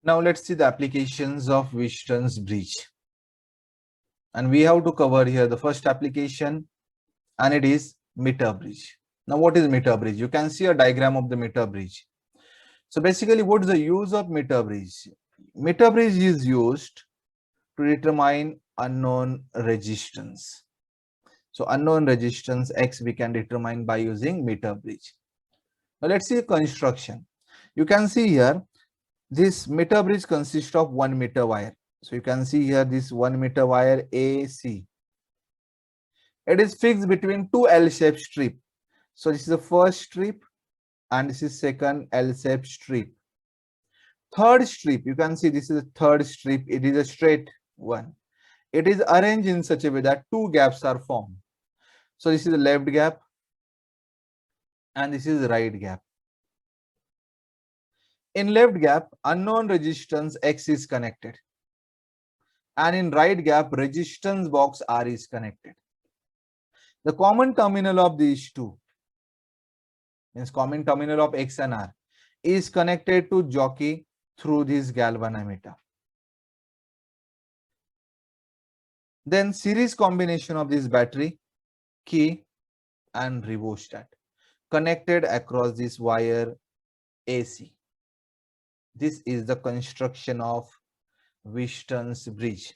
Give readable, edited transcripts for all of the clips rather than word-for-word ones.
Now let's see the applications of Wheaton's bridge. And we have to cover here the first application, and it is meter bridge. Now what is meter bridge? You can see a diagram of the meter bridge. So basically, what is the use of meter bridge? Meter bridge is used to determine unknown resistance. So unknown resistance X we can determine by using meter bridge. Now let's see construction. You can see here this meter bridge consists of 1 meter wire. So you can see here this 1 meter wire AC. It is fixed between two L-shaped strip. So this is the first strip and this is second L-shaped strip. Third strip, you can see this is the third strip. It is a straight one. It is arranged in such a way that two gaps are formed. So this is the left gap and this is the right gap. In left gap, unknown resistance X is connected. And in right gap, resistance box R is connected. The common terminal of these two, means common terminal of X and R, is connected to jockey through this galvanometer. Then series combination of this battery, key and rheostat connected across this wire AC. This is the construction of Wheaton's bridge.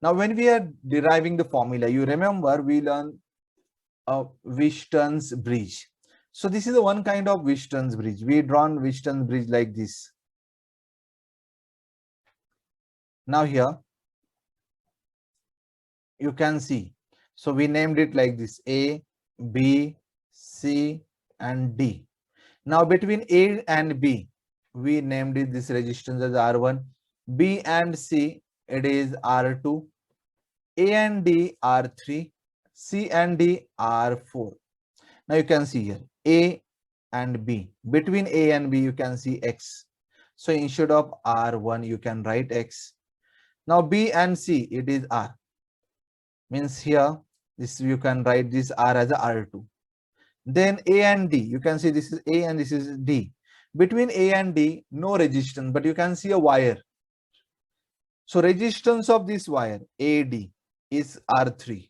Now when we are deriving the formula, you remember we learned Wheaton's bridge. So this is the one kind of Wheaton's bridge. We drawn Wheaton's bridge like this. Now here you can see. So we named it like this: A, B, C, and D. Now between A and B, we named it this resistance as R1. B and C, it is R2. A and D, R3. C and D, R4. Now you can see here A and B. Between A and B, you can see X. So instead of R1, you can write X. Now B and C, it is R. Means here, this you can write this R as a R2. Then A and D, you can see this is A and this is D. Between A and D, no resistance, but you can see a wire. So resistance of this wire, AD, is R3.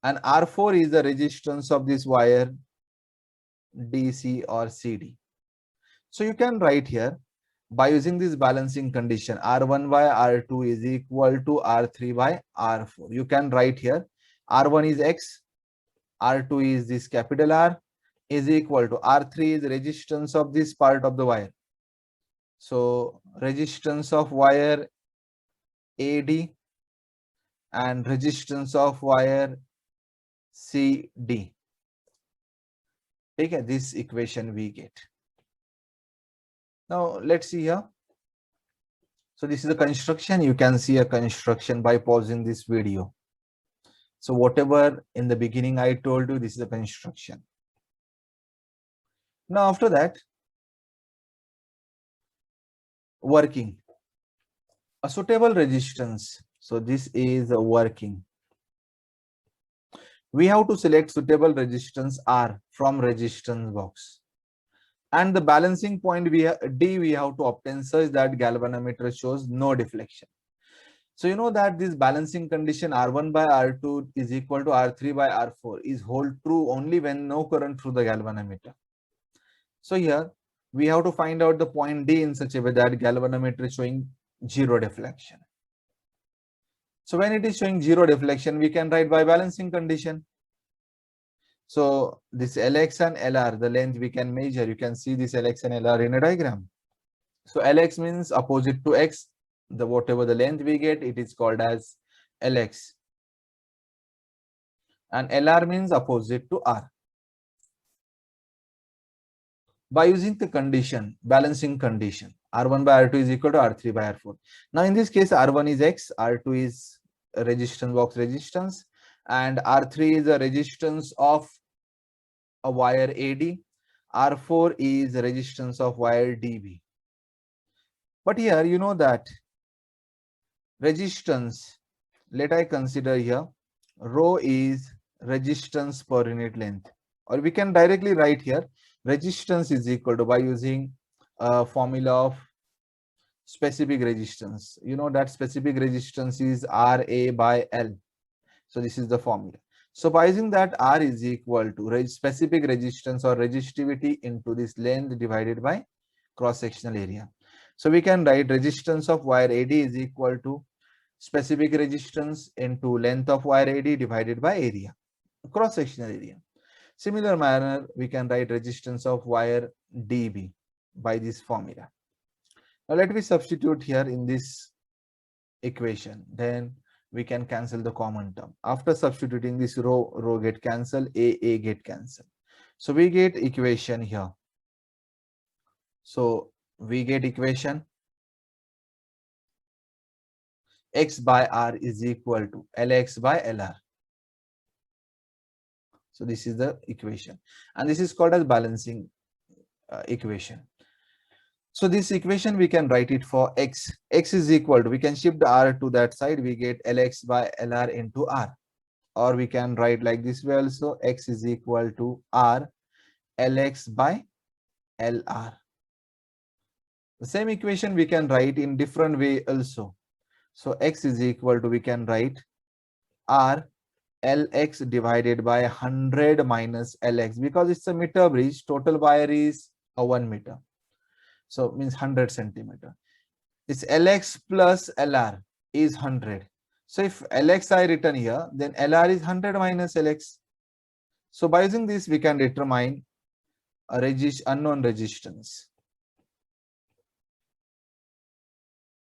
And R4 is the resistance of this wire, DC or CD. So you can write here, by using this balancing condition, R1 by R2 is equal to R3 by R4. You can write here, R1 is X, R2 is this capital R, is equal to R3 is resistance of this part of the wire. So resistance of wire AD and resistance of wire CD. Okay, this equation we get. Now let's see here. So this is the construction. You can see a construction by pausing this video. So whatever in the beginning I told you, this is the construction. Now after that, working. A suitable resistance. So this is a working. We have to select suitable resistance R from resistance box. And the balancing point D we have to obtain such that galvanometer shows no deflection. So you know that this balancing condition R1 by R2 is equal to R3 by R4 is hold true only when no current through the galvanometer. So here we have to find out the point D in such a way that galvanometer is showing zero deflection. So when it is showing zero deflection, we can write by balancing condition. So this Lx and Lr, the length we can measure. You can see this Lx and Lr in a diagram. So Lx means opposite to X. The whatever the length we get, it is called as Lx. And Lr means opposite to R. By using the condition, balancing condition, R1 by R2 is equal to R3 by R4. Now in this case, R1 is X, R2 is a resistance box resistance, and R3 is a resistance of a wire AD, R4 is the resistance of wire DB. But here you know that resistance, let I consider here, rho is resistance per unit length, or we can directly write here resistance is equal to, by using a formula of specific resistance. You know that specific resistance is RA by L. So this is the formula. So by using that, R is equal to specific resistance or resistivity into this length divided by cross-sectional area. So we can write resistance of wire AD is equal to specific resistance into length of wire AD divided by area, cross-sectional area. Similar manner, we can write resistance of wire DB by this formula. Now let me substitute here in this equation. Then we can cancel the common term. After substituting this row get cancelled, A get cancelled. So we get equation here. So we get equation X by R is equal to Lx by Lr. So this is the equation, and this is called as balancing equation. So this equation we can write it for X. X is equal to, we can shift R to that side, we get Lx by Lr into R. Or we can write like this way also, X is equal to R Lx by Lr. The same equation we can write in different way also. So X is equal to, we can write R Lx divided by 100 minus Lx, because it's a meter bridge, total wire is a 1 meter. So means 100 centimeter. It's Lx plus Lr is 100. So if Lx I written here, then Lr is 100 minus Lx. So by using this, we can determine a unknown resistance.